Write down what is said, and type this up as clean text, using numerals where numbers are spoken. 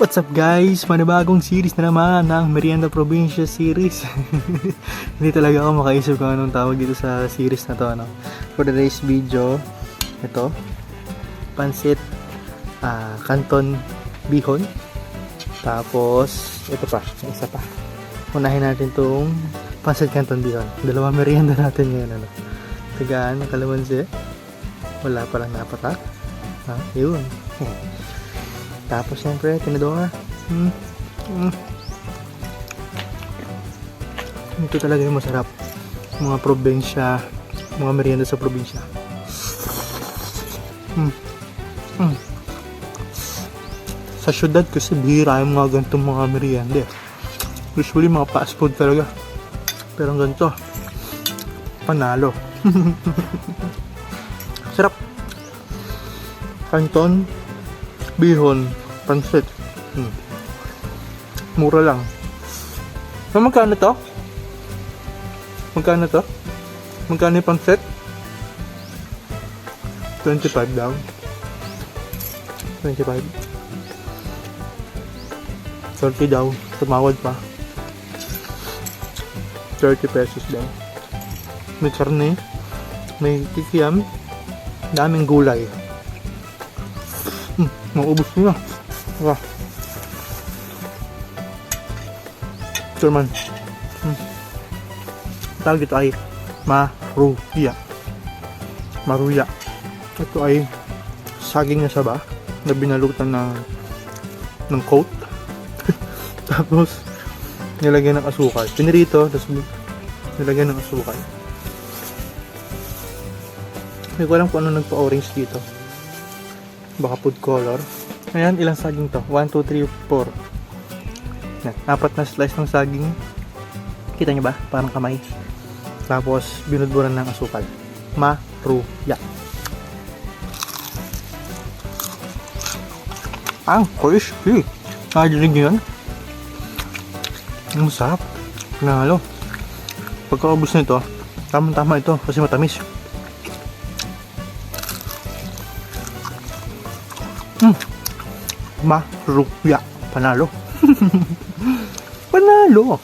What's up guys? Manibagong series na naman ng Merienda Probinsya series. Hindi talaga ako makaisip kung anong tawag dito sa series na to, ano. For today's video, ito, pansit canton bihon. Tapos, ito pa, isa pa. Unahin natin tong pansit canton bihon. Dalawa merienda natin ngayon, ano. Tagaan, kalamansi. Wala palang napatak. Yun. Tapos siyempre, tinadora. Ito talaga yung masarap. Mga probinsya, mga merienda sa probinsya. Sa syudad kasi bihira yung mga ganitong mga merienda. Usually mga fast food talaga. Pero ang ganito, panalo. Sarap. Canton bihon pansit. Mura lang. So, magkano to? Magkano to? Magkano yung pansit? 25 daw. 25. 30 daw. Tumawad pa. 30 pesos daw. May karne. May kikiam. Daming gulay. Maubos nyo na. Ito naman. Tawag dito ay maruya. Maruya. Ito ay saging na saba na binalutan ng coat. Tapos nilagyan ng asukal. Pinirito, tapos nilagyan ng asukal. Hindi ko alam kung ano nagpa-orange dito. Baka food color. Ayan, ilang saging to? 1, 2, 3, 4. Yan, 4 na slice ng saging. Kita nyo ba? Parang kamay. Tapos, binudburan ng asukal. Maruya. Ang crispy. Nakadinig nyo yan? Ang masarap. Panalo. Pagkaubos na ito, tamang-tama ito kasi matamis. Maruya. Panalo. Panalo.